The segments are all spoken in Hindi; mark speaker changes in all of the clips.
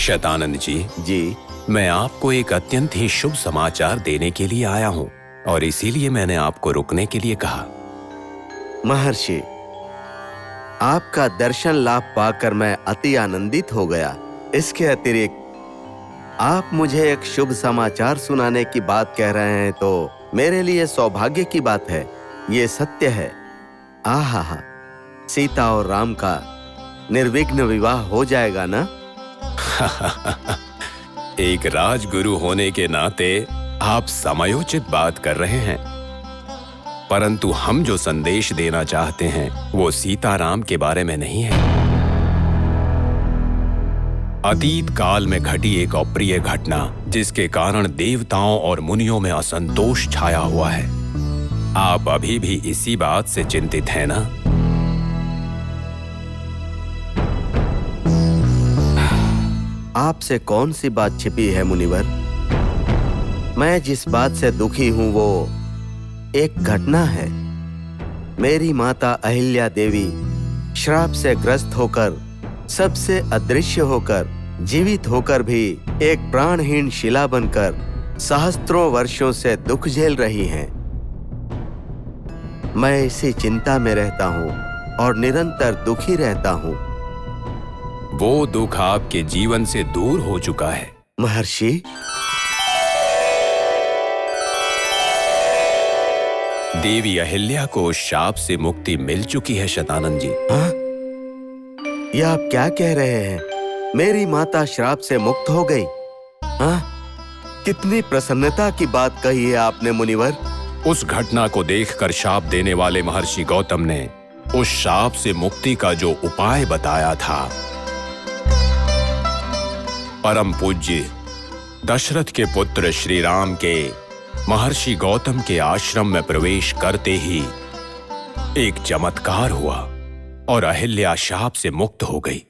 Speaker 1: शतानंद जी, मैं आपको एक अत्यंत ही शुभ समाचार देने के लिए आया हूँ और इसीलिए मैंने आपको रुकने के लिए कहा।
Speaker 2: महर्षि, आपका दर्शन लाभ पाकर मैं अति आनंदित हो गया। इसके अतिरिक्त आप मुझे एक शुभ समाचार सुनाने की बात कह रहे हैं तो मेरे लिए सौभाग्य की बात है। ये सत्य है। आहा, सीता और राम का निर्विघ्न विवाह हो जाएगा ना?
Speaker 1: एक राजगुरु होने के नाते आप समयोचित बात कर रहे हैं, परंतु हम जो संदेश देना चाहते हैं वो सीताराम के बारे में नहीं है। अतीत काल में घटी एक अप्रिय घटना जिसके कारण देवताओं और मुनियों में असंतोष छाया हुआ है। आप अभी भी इसी बात से चिंतित हैं ना?
Speaker 2: आपसे कौन सी बात छिपी है मुनिवर? मैं जिस बात से दुखी हूं वो एक घटना है। मेरी माता अहिल्या देवी श्राप से ग्रस्त होकर, सबसे अदृश्य होकर, जीवित होकर भी एक प्राणहीन शिला बनकर सहस्त्रों वर्षों से दुख झेल रही हैं। मैं इसी चिंता में रहता हूँ और निरंतर दुखी रहता हूँ।
Speaker 1: वो दुख आपके जीवन से दूर हो चुका है।
Speaker 2: महर्षि,
Speaker 1: देवी अहिल्या को उस शाप से मुक्ति मिल चुकी है शतानंद जी।
Speaker 2: हाँ? यह आप क्या कह रहे हैं? मेरी माता श्राप से मुक्त हो गई? हाँ? कितनी प्रसन्नता की बात कही है आपने मुनिवर।
Speaker 1: उस घटना को देखकर शाप देने वाले महर्षि गौतम ने उस शाप से मुक्ति का जो उपाय बताया था, परम पूज्य दशरथ के पुत्र श्री राम के महर्षि गौतम के आश्रम में प्रवेश करते ही एक चमत्कार हुआ और अहिल्या शाप से मुक्त हो गई।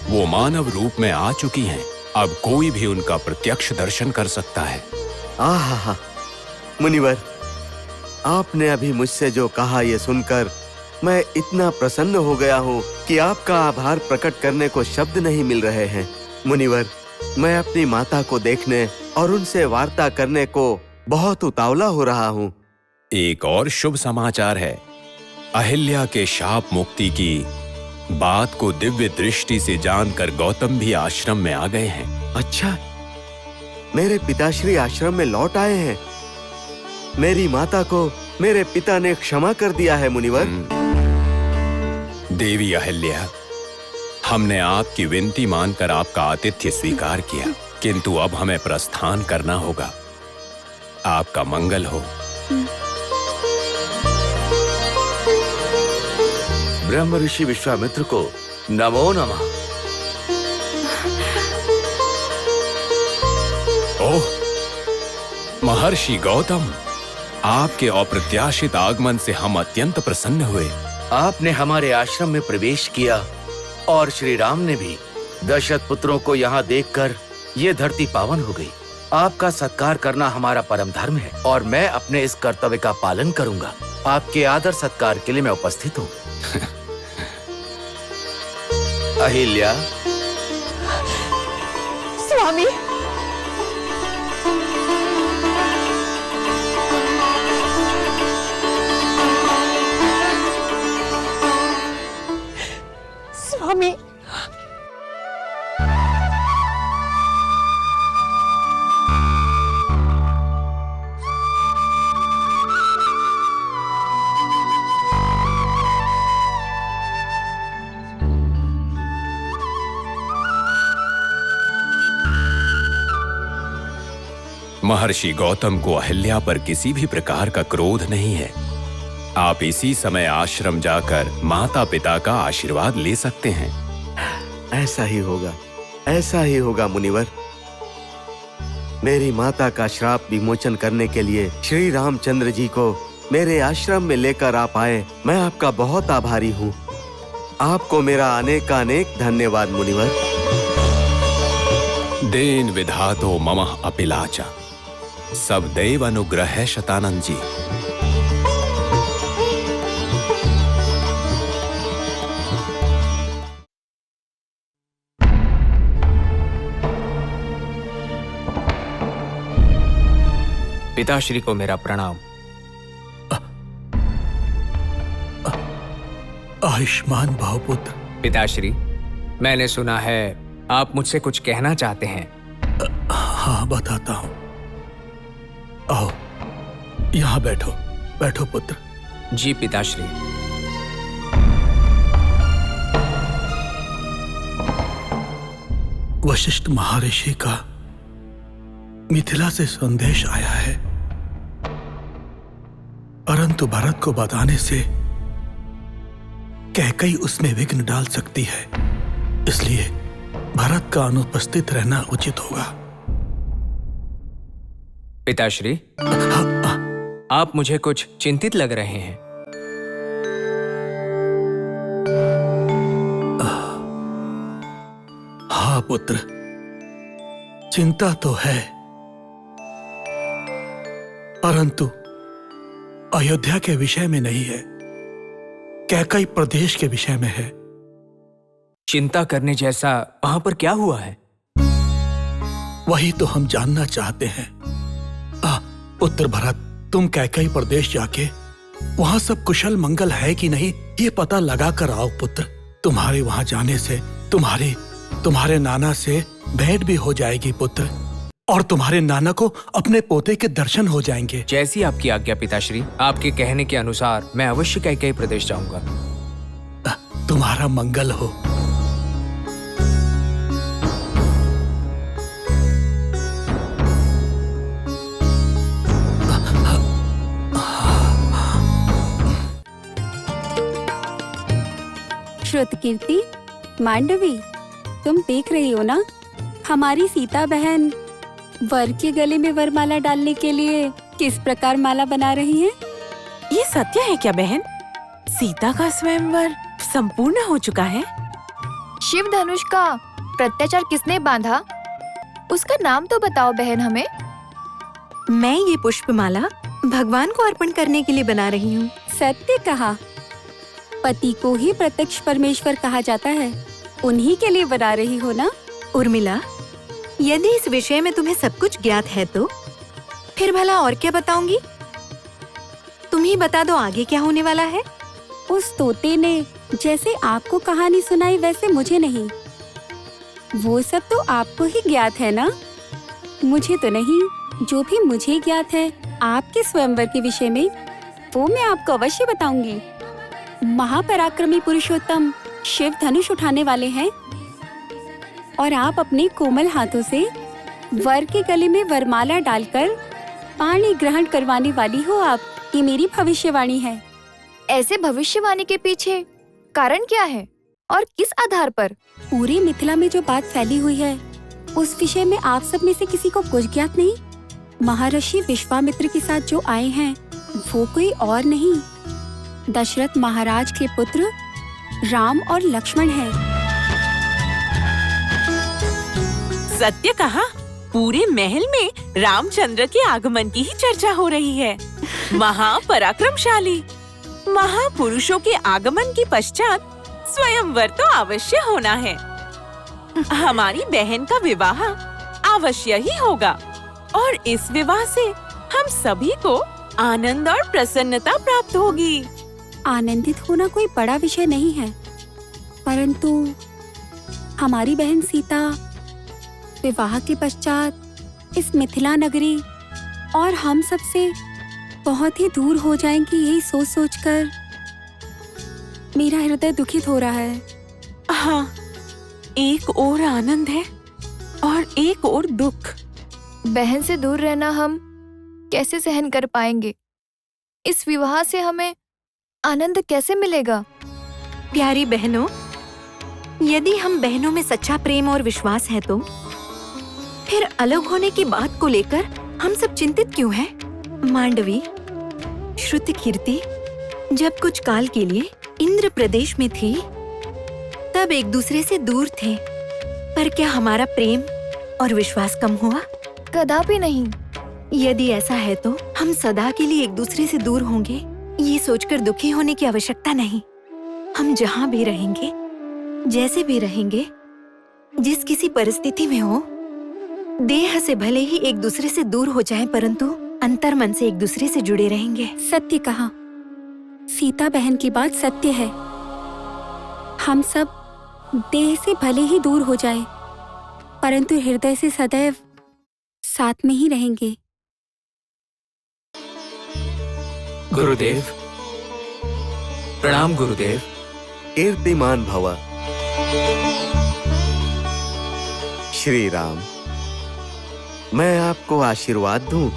Speaker 1: वो मानव रूप में आ चुकी हैं। अब कोई भी उनका प्रत्यक्ष दर्शन कर सकता है।
Speaker 2: आहा, मुनिवर, आपने अभी मुझसे जो कहा ये सुनकर मैं इतना प्रसन्न हो गया हूँ कि आपका आभार प्रकट करने को शब्द नहीं मिल रहे हैं। मुनिवर, मैं अपनी माता को देखने और उनसे वार्ता करने को बहुत उतावला हो रहा हूँ।
Speaker 1: एक और शुभ समाचार है। अहिल्या के शाप मुक्ति की बात को दिव्य दृष्टि से जानकर गौतम भी आश्रम में आ गए हैं।
Speaker 2: अच्छा, मेरे पिताश्री आश्रम में लौट आए हैं। मेरी माता को मेरे पिता ने क्षमा कर दिया है मुनिवर।
Speaker 1: देवी अहिल्या, हमने आपकी विनती मानकर आपका आतिथ्य स्वीकार किया, किंतु अब हमें प्रस्थान करना होगा। आपका मंगल हो।
Speaker 3: ब्रह्म ऋषि विश्वामित्र को नमो नमः।
Speaker 1: ओह, महर्षि गौतम, आपके अप्रत्याशित आगमन से हम अत्यंत प्रसन्न हुए।
Speaker 3: आपने हमारे आश्रम में प्रवेश किया और श्री राम ने भी। दशरथ पुत्रों को यहाँ देखकर ये धरती पावन हो गई। आपका सत्कार करना हमारा परम धर्म है और मैं अपने इस कर्तव्य का पालन करूंगा। आपके आदर सत्कार के लिए मैं उपस्थित हूँ। अहिल्या।
Speaker 4: स्वामी, स्वामी,
Speaker 1: महर्षि गौतम को अहिल्या पर किसी भी प्रकार का क्रोध नहीं है। आप इसी समय आश्रम जाकर माता पिता का आशीर्वाद ले सकते हैं।
Speaker 2: ऐसा ही होगा। ऐसा ही होगा मुनिवर। मेरी माता का श्राप विमोचन करने के लिए श्री रामचंद्र जी को मेरे आश्रम में लेकर आप आए। मैं आपका बहुत आभारी हूँ। आपको मेरा अनेकानेक धन्यवाद मुनिवर।
Speaker 1: देन विधातो ममः अपिलाचा, सब दैव अनुग्रह है शतानंद जी।
Speaker 5: पिताश्री को मेरा प्रणाम।
Speaker 6: आयुष्मान भव पुत्र।
Speaker 5: पिताश्री, मैंने सुना है आप मुझसे कुछ कहना चाहते हैं।
Speaker 6: हाँ, बताता हूँ। आओ, यहाँ बैठो। बैठो पुत्र।
Speaker 5: जी पिताश्री।
Speaker 6: वशिष्ठ महर्षि का मिथिला से संदेश आया है, परंतु भरत को बताने से कैकेयी उसमें विघ्न डाल सकती है, इसलिए भरत का अनुपस्थित रहना उचित होगा।
Speaker 5: पिताश्री, आप मुझे कुछ चिंतित लग रहे हैं।
Speaker 6: हाँ पुत्र, चिंता तो है, परंतु अयोध्या के विषय में नहीं है, कैकेयी प्रदेश के विषय में है।
Speaker 5: चिंता करने जैसा वहां पर क्या हुआ है?
Speaker 6: वही तो हम जानना चाहते हैं। पुत्र भरत, तुम कैकेयी प्रदेश जाके वहां सब कुशल मंगल है कि नहीं, ये पता लगा कर आओ पुत्र। तुम्हारे वहां जाने से तुम्हारे नाना से भेंट भी हो जाएगी पुत्र, और तुम्हारे नाना को अपने पोते के दर्शन हो जाएंगे।
Speaker 5: जैसी आपकी आज्ञा पिताश्री। आपके कहने के अनुसार मैं अवश्य कैकेयी प्रदेश जाऊंगा।
Speaker 6: तुम्हारा मंगल हो।
Speaker 7: श्रुतकीर्ति, मांडवी, तुम देख रही हो ना, हमारी सीता बहन वर के गले में वरमाला डालने के लिए किस प्रकार माला बना रही है।
Speaker 4: ये सत्य है क्या बहन? सीता का स्वयंवर संपूर्ण हो चुका है?
Speaker 8: शिव धनुष का प्रत्याचार किसने बांधा, उसका नाम तो बताओ बहन हमें।
Speaker 4: मैं ये पुष्पमाला भगवान को अर्पण करने के लिए बना रही हूँ।
Speaker 7: सत्य कहा। पति को ही प्रत्यक्ष परमेश्वर कहा जाता है, उन्हीं के लिए बना रही हो ना।
Speaker 4: उर्मिला, यदि इस विषय में तुम्हें सब कुछ ज्ञात है तो फिर भला और क्या बताऊंगी? तुम ही बता दो आगे क्या होने वाला है।
Speaker 7: उस तोते ने जैसे आपको कहानी सुनाई वैसे मुझे नहीं। वो सब तो आपको ही ज्ञात है ना, मुझे तो नहीं। जो भी मुझे ज्ञात है आपके स्वयंवर के विषय में, वो मैं आपको अवश्य बताऊंगी। महापराक्रमी पुरुषोत्तम शिव धनुष उठाने वाले हैं, और आप अपने कोमल हाथों से वर के गले में वरमाला डालकर पाणी ग्रहण करवाने वाली हो आप। ये मेरी भविष्यवाणी है।
Speaker 8: ऐसे भविष्यवाणी के पीछे कारण क्या है और किस आधार पर?
Speaker 7: पूरी मिथिला में जो बात फैली हुई है, उस विषय में आप सब में से किसी को कुछ ज्ञात नहीं। महर्षि विश्वामित्र के साथ जो आए हैं वो कोई और नहीं, दशरथ महाराज के पुत्र राम और लक्ष्मण हैं।
Speaker 4: सत्य कहा, पूरे महल में रामचंद्र के आगमन की ही चर्चा हो रही है। महापराक्रमशाली महापुरुषों के आगमन के पश्चात स्वयंवर तो अवश्य होना है। हमारी बहन का विवाह अवश्य ही होगा, और इस विवाह से हम सभी को आनंद और प्रसन्नता प्राप्त होगी।
Speaker 7: आनंदित होना कोई बड़ा विषय नहीं है, परंतु हमारी बहन सीता विवाह के पश्चात इस मिथिला नगरी और हम सब से बहुत ही दूर हो जाएंगी, यही सोच सोचकर मेरा हृदय दुखित हो रहा है।
Speaker 4: हाँ, एक ओर आनंद है और एक ओर दुख।
Speaker 8: बहन से दूर रहना हम कैसे सहन कर पाएंगे? इस विवाह से हमें आनंद कैसे मिलेगा?
Speaker 4: प्यारी बहनों,
Speaker 9: यदि हम बहनों में सच्चा प्रेम और विश्वास है तो फिर अलग होने की बात को लेकर हम सब चिंतित क्यों हैं? मांडवी, श्रुतकीर्ति जब कुछ काल के लिए इंद्र प्रदेश में थी तब एक दूसरे से दूर थे, पर क्या हमारा प्रेम और विश्वास कम हुआ?
Speaker 8: कदापि नहीं।
Speaker 9: यदि ऐसा है तो हम सदा के लिए एक दूसरे से दूर होंगे, ये सोचकर दुखी होने की आवश्यकता नहीं। हम जहाँ भी रहेंगे, जैसे भी रहेंगे, जिस किसी परिस्थिति में हो, देह से भले ही एक दूसरे से दूर हो जाएं, परंतु अंतर मन से एक दूसरे से जुड़े रहेंगे।
Speaker 7: सत्य कहा। सीता बहन की बात सत्य है। हम सब देह से भले ही दूर हो जाए, परंतु हृदय से सदैव साथ में ही रहेंगे।
Speaker 5: गुरुदेव, प्रणाम गुरुदेव।
Speaker 2: कीर्तिमान भव। श्री राम, मैं आपको आशीर्वाद दूं।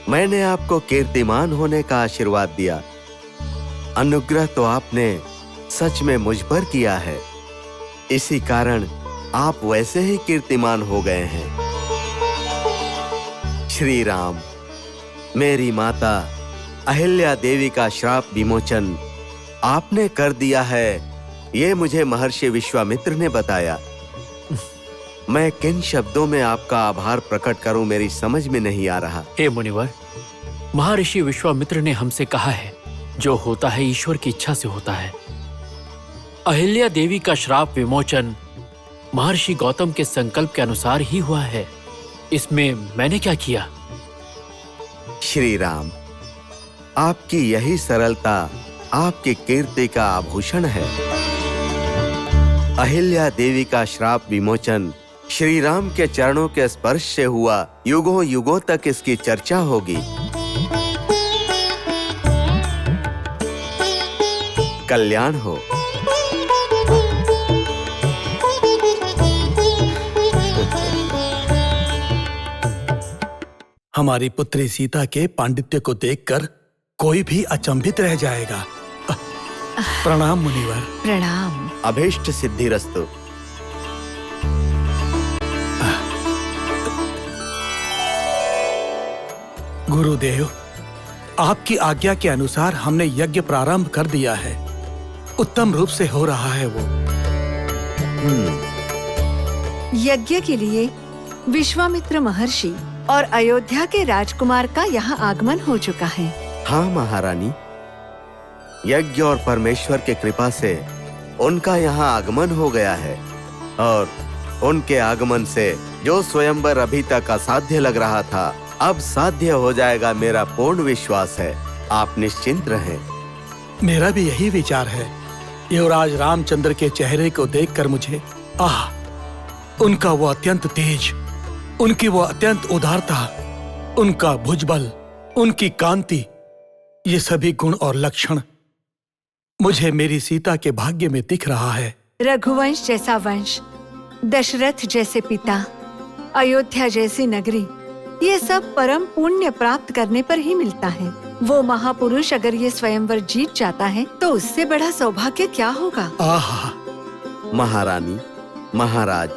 Speaker 2: मैंने आपको कीर्तिमान होने का आशीर्वाद दिया। अनुग्रह तो आपने सच में मुझ पर किया है, इसी कारण आप वैसे ही कीर्तिमान हो गए हैं। श्री राम, मेरी माता अहिल्या देवी का श्राप विमोचन आपने कर दिया है, ये मुझे महर्षि विश्वामित्र ने बताया। मैं किन शब्दों में आपका आभार प्रकट करूं, मेरी समझ में नहीं आ रहा।
Speaker 10: हे मुनिवर, महर्षि विश्वामित्र ने हमसे कहा है, जो होता है ईश्वर की इच्छा से होता है। अहिल्या देवी का श्राप विमोचन महर्षि गौतम के संकल्प के अनुसार ही हुआ है। इसमें मैंने क्या किया?
Speaker 2: श्री राम, आपकी यही सरलता आपकी कीर्ति का आभूषण है। अहिल्या देवी का श्राप विमोचन श्री राम के चरणों के स्पर्श से हुआ। युगों युगों तक इसकी चर्चा होगी। कल्याण हो।
Speaker 6: हमारी पुत्री सीता के पांडित्य को देखकर कोई भी अचंभित रह जाएगा। प्रणाम मुनिवर।
Speaker 9: प्रणाम।
Speaker 2: अभीष्ट सिद्धिरस्तु।
Speaker 6: गुरुदेव, आपकी आज्ञा के अनुसार हमने यज्ञ प्रारंभ कर दिया है। उत्तम रूप से हो रहा है वो।
Speaker 11: यज्ञ के लिए विश्वामित्र महर्षि और अयोध्या के राजकुमार का यहाँ आगमन हो चुका है।
Speaker 2: हाँ महारानी, यज्ञ और परमेश्वर के कृपा से उनका यहाँ आगमन हो गया है, और उनके आगमन से जो स्वयंवर अभी तक असाध्य लग रहा था, अब साध्य हो जाएगा, मेरा पूर्ण विश्वास है। आप निश्चिंत रहें।
Speaker 6: मेरा भी यही विचार है। युवराज रामचंद्र के चेहरे को देखकर मुझे उनका वो अत्यंत तेज, उनकी वो अत्यंत उदारता, उनका भुजबल, उनकी कांति, ये सभी गुण और लक्षण मुझे मेरी सीता के भाग्य में दिख रहा है।
Speaker 11: रघुवंश जैसा वंश, दशरथ जैसे पिता, अयोध्या जैसी नगरी, ये सब परम पुण्य प्राप्त करने पर ही मिलता है। वो महापुरुष अगर ये स्वयंवर जीत जाता है तो उससे बड़ा सौभाग्य क्या होगा।
Speaker 6: आहा।
Speaker 2: महारानी, महाराज,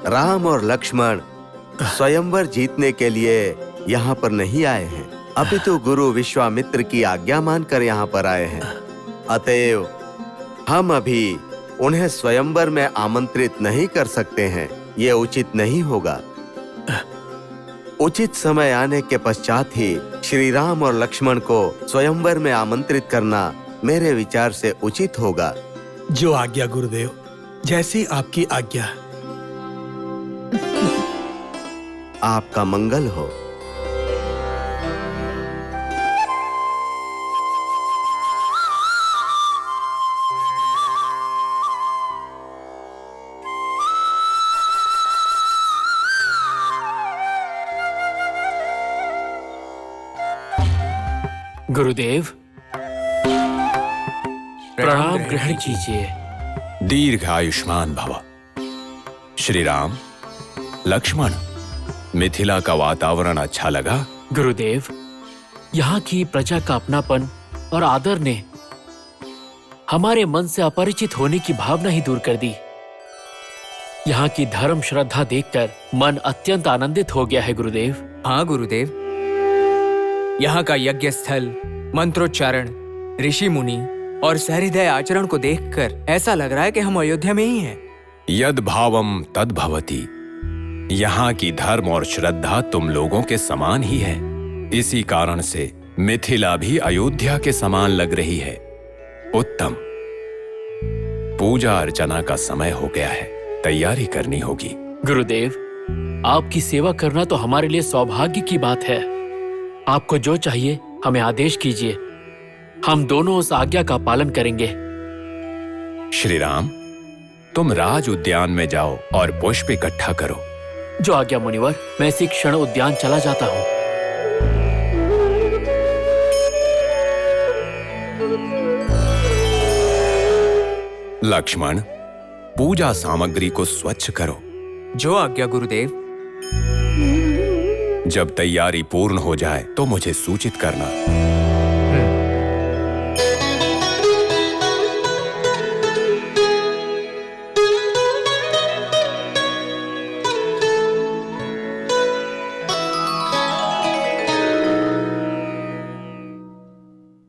Speaker 2: राम और लक्ष्मण स्वयंवर जीतने के लिए यहाँ पर नहीं आए हैं, अपितु गुरु विश्वामित्र की आज्ञा मानकर यहाँ पर आए हैं। अतएव हम अभी उन्हें स्वयंवर में आमंत्रित नहीं कर सकते हैं, ये उचित नहीं होगा। उचित समय आने के पश्चात ही श्री राम और लक्ष्मण को स्वयंवर में आमंत्रित करना मेरे विचार से उचित होगा।
Speaker 6: जो आज्ञा गुरुदेव, जैसी आपकी आज्ञा।
Speaker 2: आपका मंगल हो।
Speaker 10: गुरुदेव, प्रणाम ग्रहण कीजिए।
Speaker 1: दीर्घ आयुष्मान भव। श्री राम, लक्ष्मण, मिथिला का वातावरण अच्छा लगा?
Speaker 10: गुरुदेव, यहाँ की प्रजा का अपनापन और आदर ने हमारे मन से अपरिचित होने की भावना ही दूर कर दी। यहाँ की धर्म श्रद्धा देखकर मन अत्यंत आनंदित हो गया है गुरुदेव।
Speaker 5: हाँ गुरुदेव, यहाँ का यज्ञ स्थल, मंत्रोच्चारण, ऋषि मुनि और सहृदय आचरण को देखकर ऐसा लग रहा है कि हम अयोध्या में ही हैं।
Speaker 1: यद भावम तद भवति। यहाँ की धर्म और श्रद्धा तुम लोगों के समान ही है। इसी कारण से मिथिला भी अयोध्या के समान लग रही है। उत्तम। पूजा अर्चना का समय हो गया है, तैयारी करनी होगी।
Speaker 10: गुरुदेव, आपकी सेवा करना तो हमारे लिए सौभाग्य की बात है। आपको जो चाहिए हमें आदेश कीजिए, हम दोनों उस आज्ञा का पालन करेंगे।
Speaker 1: श्री राम, तुम राज उद्यान में जाओ और पुष्प इकट्ठा करो।
Speaker 10: जो आज्ञा मुनिवर, मैं इसी क्षण उद्यान चला जाता हूँ।
Speaker 1: लक्ष्मण, पूजा सामग्री को स्वच्छ करो।
Speaker 5: जो आज्ञा गुरुदेव।
Speaker 1: जब तैयारी पूर्ण हो जाए तो मुझे सूचित करना।